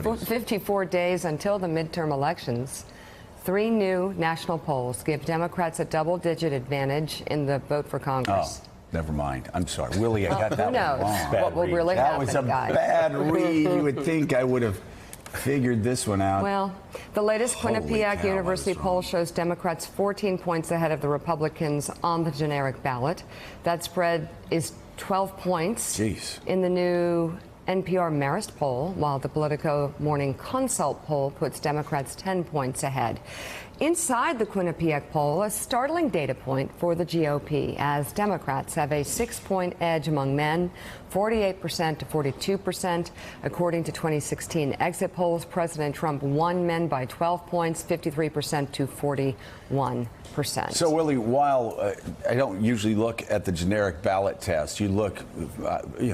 54 days until the midterm elections. 3 new national polls give Democrats a double-digit advantage in the vote for Congress. Oh, never mind. I'm sorry. Willie, I got that one wrong. What will really happen, That was a guys? bad read. You would think I would have figured this one out. Well, the latest Holy Quinnipiac cow, University I was poll wrong. shows Democrats 14 points ahead of the Republicans on the generic ballot. That spread is 12 points Jeez. in the new NPR Marist poll, while the Politico Morning Consult poll puts Democrats 10 points ahead. Inside the Quinnipiac poll, a startling data point for the GOP, as Democrats have a 6-point edge among men, 48% to 42%. According to 2016 exit polls, President Trump won men by 12 points, 53% to 41%. So, Willie, while I don't usually look at the generic ballot test, you look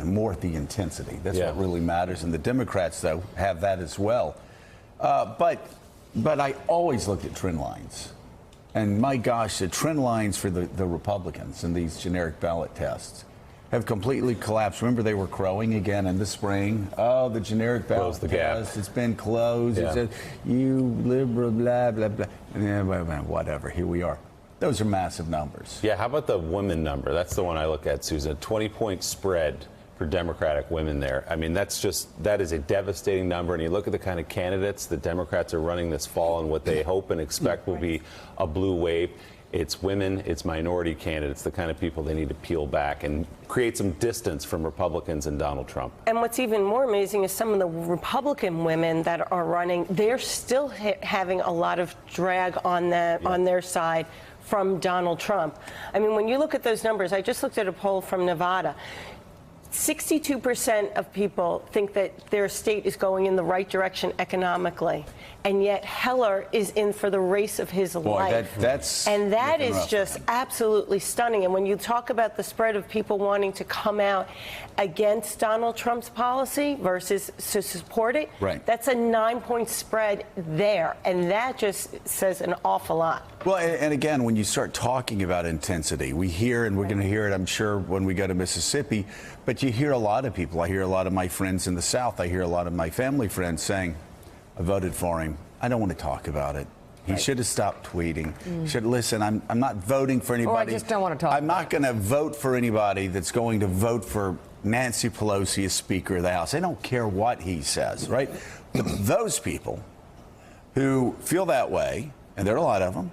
more at the intensity. That's what really matters. And the Democrats, though, have that as well. But I always looked at trend lines. And my gosh, the trend lines for the Republicans in these generic ballot tests have completely collapsed. Remember, they were crowing again in the spring. Oh, the generic ballot test, it's been closed. Yeah. It says, you liberal, blah, blah, blah. And whatever, here we are. Those are massive numbers. Yeah, how about the women number? That's the one I look at, Susan. 20-point spread for Democratic women there. I mean, that is a devastating number. And you look at the kind of candidates that Democrats are running this fall and what they hope and expect will be a blue wave. It's women, it's minority candidates, the kind of people they need to peel back and create some distance from Republicans and Donald Trump. And what's even more amazing is some of the Republican women that are running, they're still having a lot of drag on their side from Donald Trump. I mean, when you look at those numbers, I just looked at a poll from Nevada. 62% of people think that their state is going in the right direction economically, and yet Heller is in for the race of his life. That is just absolutely stunning. And when you talk about the spread of people wanting to come out against Donald Trump's policy versus to support it, that's a 9-point spread there, and that just says an awful lot. Well, and again, when you start talking about intensity, we hear, and we're going to hear it, I'm sure, when we go to Mississippi, but you hear a lot of people. I hear a lot of my friends in the South. I hear a lot of my family friends saying, I voted for him. I don't want to talk about it. He should have stopped tweeting. Should listen. I'm not voting for anybody. Or I just don't want to talk. I'm not going to vote for anybody that's going to vote for Nancy Pelosi as Speaker of the House. I don't care what he says, right? But those people who feel that way, and there are a lot of them,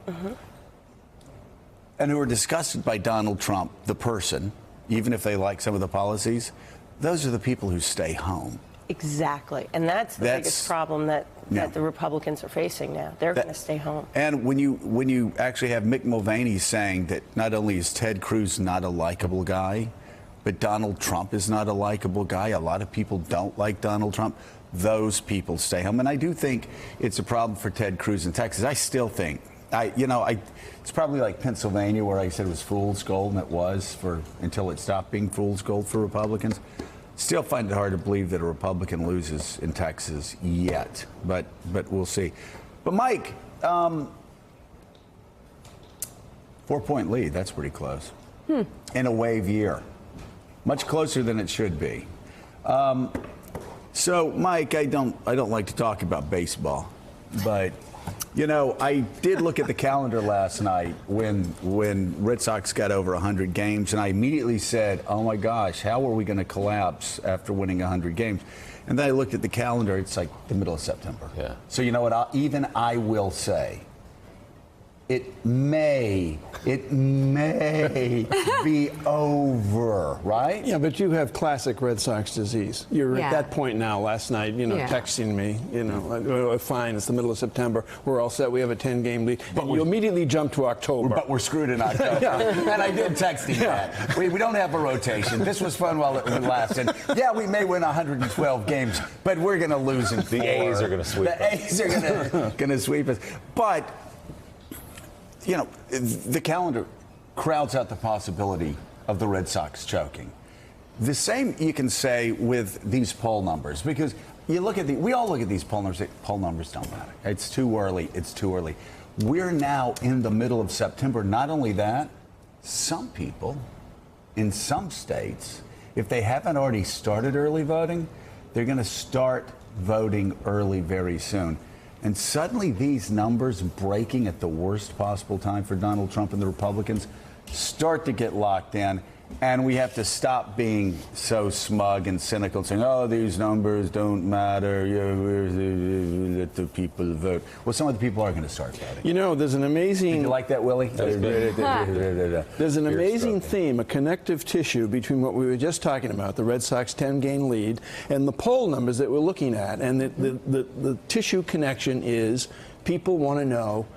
and who are disgusted by Donald Trump, the person, even if they like some of the policies, those are the people who stay home. Exactly. And that's the biggest problem that the Republicans are facing now. They're going to stay home. And when you actually have Mick Mulvaney saying that not only is Ted Cruz not a likable guy, but Donald Trump is not a likable guy. A lot of people don't like Donald Trump. Those people stay home. And I do think it's a problem for Ted Cruz in Texas. I still think, it's probably like Pennsylvania where I said it was fool's gold, and it was until it stopped being fool's gold for Republicans. Still find it hard to believe that a Republican loses in Texas yet, but we'll see. But Mike, 4-point lead, that's pretty close. In a wave year. Much closer than it should be. So, Mike, I don't like to talk about baseball, but I did look at the calendar last night when Red Sox got over 100 games, and I immediately said, oh my gosh, how are we going to collapse after winning 100 games? And then I looked at the calendar, it's like the middle of September. Yeah. So you know what, I will say, it may be over, right? Yeah, but you have classic Red Sox disease. You're at that point now. Last night, texting me, fine, it's the middle of September. We're all set. We have a 10-game lead. But you immediately jump to October. But we're screwed in October. And I did text him that. We don't have a rotation. This was fun while it lasted. Yeah, we may win 112 games, but we're going to lose in 4. The A's are going to sweep us. The A's are going to sweep us. But the calendar crowds out the possibility of the Red Sox choking. The same you can say with these poll numbers, because we all look at these poll numbers. Poll numbers don't matter. It's too early. It's too early. We're now in the middle of September. Not only that, some people in some states, if they haven't already started early voting, they're going to start voting early very soon. And suddenly these numbers breaking at the worst possible time for Donald Trump and the Republicans start to get locked in. And we have to stop being so smug and cynical and saying, oh, these numbers don't matter. Let the people vote. Well, some of the people are going to start voting. You know, there's an amazing... Did you like that, Willie? There's an amazing theme, a connective tissue between what we were just talking about, the Red Sox 10-game lead, and the poll numbers that we're looking at. And the tissue connection is people want to know,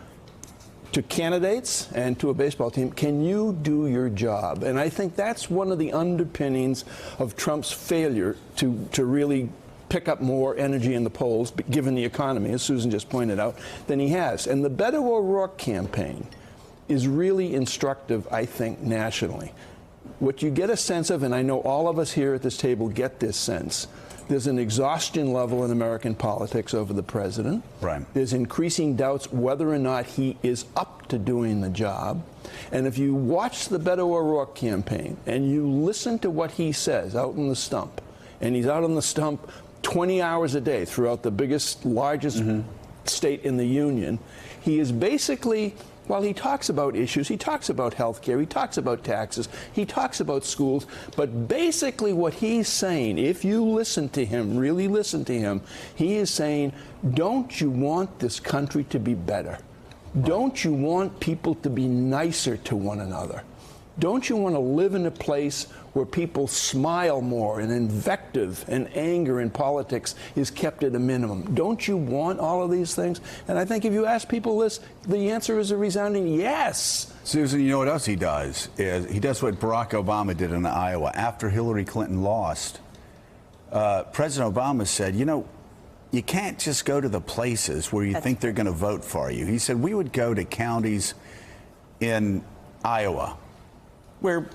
to candidates and to a baseball team, can you do your job? And I think that's one of the underpinnings of Trump's failure to really pick up more energy in the polls, given the economy, as Susan just pointed out, than he has. And the Beto O'Rourke campaign is really instructive, I think, nationally. What you get a sense of, and I know all of us here at this table get this sense, there's an exhaustion level in American politics over the president. Right. There's increasing doubts whether or not he is up to doing the job. And if you watch the Beto O'Rourke campaign and you listen to what he says out in the stump, and he's out on the stump 20 hours a day throughout the biggest, largest state in the union, he is basically... While he talks about issues, he talks about health care, he talks about taxes, he talks about schools, but basically what he's saying, if you listen to him, really listen to him, he is saying, don't you want this country to be better? Don't you want people to be nicer to one another? Don't you want to live in a place where people smile more and invective and anger in politics is kept at a minimum? Don't you want all of these things? And I think if you ask people this, the answer is a resounding yes. Susan, you know what else he does? He does what Barack Obama did in Iowa. After Hillary Clinton lost, President Obama said, you know, you can't just go to the places where you think they're going to vote for you. He said we would go to counties in Iowa where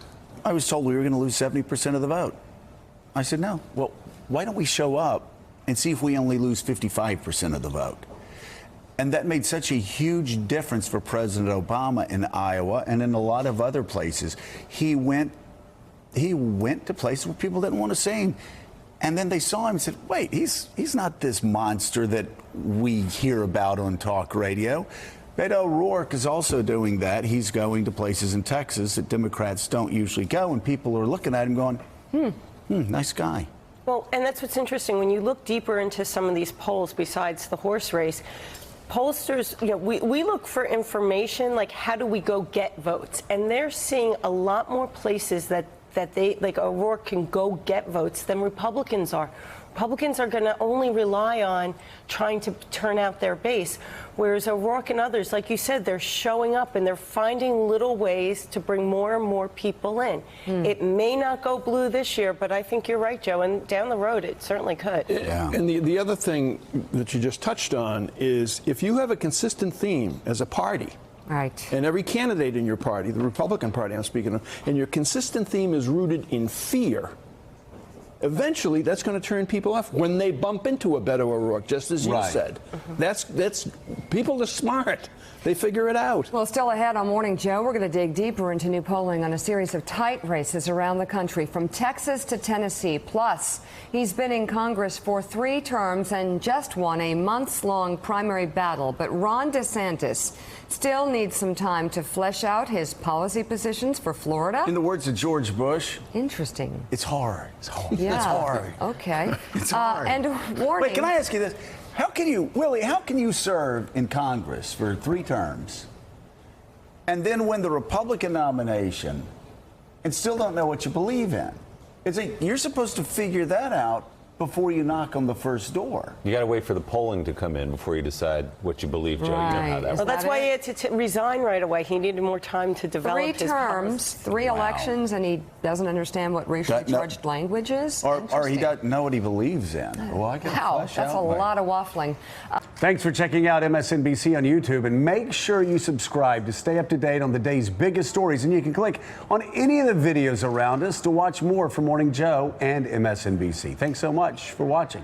I was told we were going to lose 70% of the vote. I said, no. Well, why don't we show up and see if we only lose 55% of the vote? And that made such a huge difference for President Obama in Iowa and in a lot of other places. He went to places where people didn't want to see him. And then they saw him and said, wait, he's not this monster that we hear about on talk radio. Beto O'Rourke is also doing that. He's going to places in Texas that Democrats don't usually go, and people are looking at him going, nice guy. Well, and that's what's interesting. When you look deeper into some of these polls besides the horse race, pollsters, you know, we look for information like how do we go get votes, and they're seeing a lot more places that they, like O'Rourke, can go get votes than Republicans are. Republicans are going to only rely on trying to turn out their base, whereas O'Rourke and others, like you said, they're showing up and they're finding little ways to bring more and more people in. It may not go blue this year, but I think you're right, Joe, and down the road it certainly could. Yeah. And the other thing that you just touched on is if you have a consistent theme as a party, right, and every candidate in your party, the Republican Party I'm speaking of, and your consistent theme is rooted in fear, eventually that's going to turn people off when they bump into a Beto O'Rourke, just as you said. That's people are smart. They figure it out. Well, still ahead on Morning Joe, we're going to dig deeper into new polling on a series of tight races around the country, from Texas to Tennessee. Plus, he's been in Congress for 3 terms and just won a months-long primary battle. But Ron DeSantis still needs some time to flesh out his policy positions for Florida. In the words of George Bush, interesting. It's hard. It's hard. Yeah. It's hard. Okay. It's hard. And warning. Wait, can I ask you this? How can you, Willie, how can you serve in Congress for 3 terms and then win the Republican nomination and still don't know what you believe in? You're supposed to figure that out before you knock on the first door. You got to wait for the polling to come in before you decide what you believe, Joe. Right. You know how that works. Well, that's why he had to resign right away. He needed more time to develop 3 his terms, 3 elections, and he doesn't understand what racially charged language is? Or he doesn't know what he believes in. Well, I Wow, that's a lot of waffling. Thanks for checking out MSNBC on YouTube, and make sure you subscribe to stay up to date on the day's biggest stories. And you can click on any of the videos around us to watch more from Morning Joe and MSNBC. Thanks so much for watching.